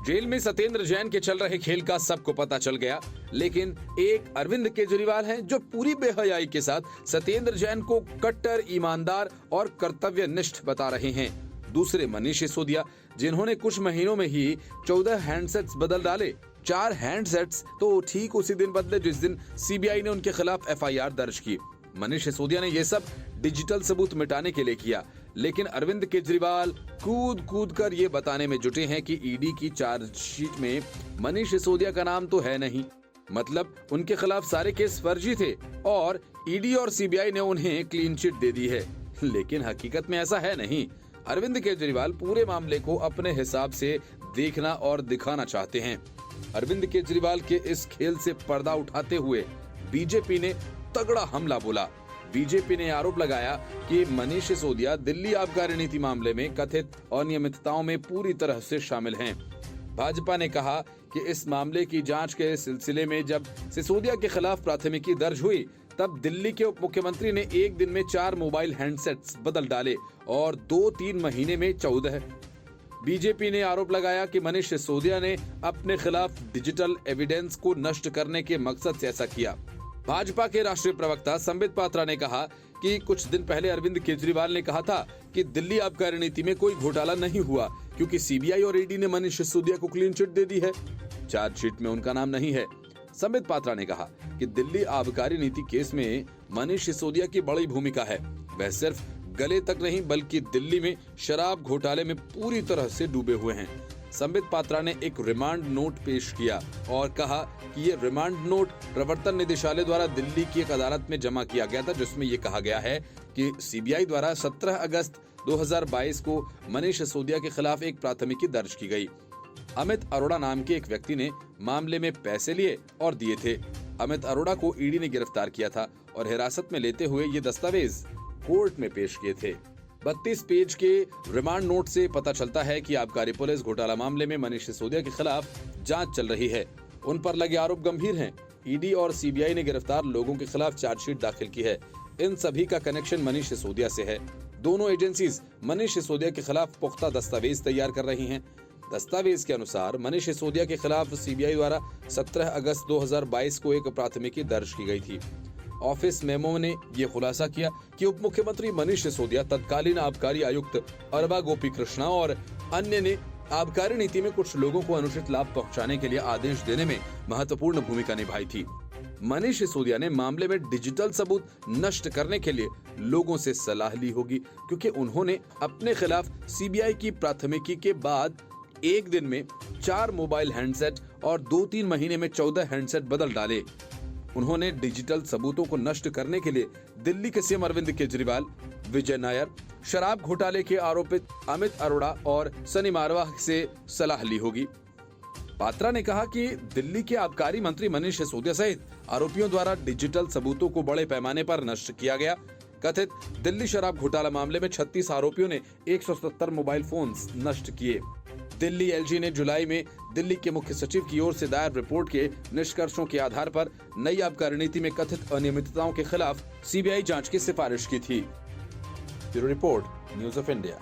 Jail में सत्येंद्र जैन के चल रहे खेल का सबको पता चल गया, लेकिन एक अरविंद केजरीवाल हैं जो पूरी बेहयाई के साथ सत्येंद्र जैन को कट्टर, ईमानदार और कर्तव्यनिष्ठ बता रहे हैं। दूसरे मनीष सिसोदिया, जिन्होंने कुछ महीनों में ही 14 हैंडसेट्स बदल डाले। 4 हैंडसेट्स तो ठीक उसी दिन बदले जिस दिन सीबीआई ने उनके खिलाफ एफआईआर दर्ज की। मनीष सिसोदिया ने यह सब डिजिटल सबूत मिटाने के लिए किया, लेकिन अरविंद केजरीवाल कूद कर ये बताने में जुटे हैं कि ईडी की चार्जशीट में मनीष सिसोदिया का नाम तो है नहीं, मतलब उनके खिलाफ सारे केस फर्जी थे और ईडी और सीबीआई ने उन्हें क्लीन चिट दे दी है। लेकिन हकीकत में ऐसा है नहीं। अरविंद केजरीवाल पूरे मामले को अपने हिसाब से देखना और दिखाना चाहते हैं। अरविंद केजरीवाल के इस खेल से पर्दा उठाते हुए बीजेपी ने तगड़ा हमला बोला। बीजेपी ने आरोप लगाया कि मनीष सिसोदिया दिल्ली आबकारी नीति मामले में कथित अनियमितताओं में पूरी तरह से शामिल हैं। भाजपा ने कहा कि इस मामले की जांच के सिलसिले में जब सिसोदिया के खिलाफ प्राथमिकी दर्ज हुई, तब दिल्ली के उप मुख्यमंत्री ने एक दिन में 4 मोबाइल हैंडसेट्स बदल डाले और 2-3 महीने में 14। बीजेपी ने आरोप लगाया कि मनीष सिसोदिया ने अपने खिलाफ डिजिटल एविडेंस को नष्ट करने के मकसद से ऐसा किया। भाजपा के राष्ट्रीय प्रवक्ता संबित पात्रा ने कहा कि कुछ दिन पहले अरविंद केजरीवाल ने कहा था कि दिल्ली आबकारी नीति में कोई घोटाला नहीं हुआ, क्योंकि सीबीआई और ईडी ने मनीष सिसोदिया को क्लीन चिट दे दी है। चार्जशीट में उनका नाम नहीं है। संबित पात्रा ने कहा कि दिल्ली आबकारी नीति केस में मनीष सिसोदिया की बड़ी भूमिका है। वह सिर्फ गले तक नहीं बल्कि दिल्ली में शराब घोटाले में पूरी तरह से डूबे हुए हैं। संबित पात्रा ने एक रिमांड नोट पेश किया और कहा कि ये रिमांड नोट प्रवर्तन निदेशालय द्वारा दिल्ली की एक अदालत में जमा किया गया था, जिसमें ये कहा गया है कि सीबीआई द्वारा 17 अगस्त 2022 को मनीष सिसोदिया के खिलाफ एक प्राथमिकी दर्ज की गई। अमित अरोड़ा नाम के एक व्यक्ति ने मामले में पैसे लिए और दिए थे। अमित अरोड़ा को ईडी ने गिरफ्तार किया था और हिरासत में लेते हुए ये दस्तावेज कोर्ट में पेश किए थे। 32 पेज के रिमांड नोट से पता चलता है कि आबकारी पुलिस घोटाला मामले में मनीष सिसोदिया के खिलाफ जांच चल रही है। उन पर लगे आरोप गंभीर हैं। ईडी और सीबीआई ने गिरफ्तार लोगों के खिलाफ चार्जशीट दाखिल की है। इन सभी का कनेक्शन मनीष सिसोदिया से है। दोनों एजेंसीज मनीष सिसोदिया के खिलाफ पुख्ता दस्तावेज तैयार कर रही हैं। दस्तावेज के अनुसार मनीष सिसोदिया के खिलाफ सीबीआई द्वारा 17 अगस्त 2022 को एक प्राथमिकी दर्ज की गई थी। ऑफिस मेमो ने यह खुलासा किया कि उप मुख्यमंत्री मनीष सिसोदिया, तत्कालीन आबकारी आयुक्त अरबा गोपी कृष्णा और अन्य ने आबकारी नीति में कुछ लोगों को अनुचित लाभ पहुंचाने के लिए आदेश देने में महत्वपूर्ण भूमिका निभाई थी। मनीष सिसोदिया ने मामले में डिजिटल सबूत नष्ट करने के लिए लोगों से सलाह ली होगी, क्योंकि उन्होंने अपने खिलाफ सीबीआई की प्राथमिकी के बाद एक दिन में 4 मोबाइल हैंडसेट और 2-3 महीने में 14 हैंडसेट बदल डाले। उन्होंने डिजिटल सबूतों को नष्ट करने के लिए दिल्ली के सीएम अरविंद केजरीवाल, विजय नायर, शराब घोटाले के आरोपित अमित अरोड़ा और सनी मारवाह से सलाह ली होगी। पात्रा ने कहा कि दिल्ली के आबकारी मंत्री मनीष सिसोदिया सहित आरोपियों द्वारा डिजिटल सबूतों को बड़े पैमाने पर नष्ट किया गया। कथित दिल्ली शराब घोटाला मामले में 36 आरोपियों ने 170 मोबाइल फोन्स नष्ट किए। दिल्ली एलजी ने जुलाई में दिल्ली के मुख्य सचिव की ओर से दायर रिपोर्ट के निष्कर्षों के आधार पर नई आबकारी नीति में कथित अनियमितताओं के खिलाफ सीबीआई जांच की सिफारिश की थी। Bureau report, news of India.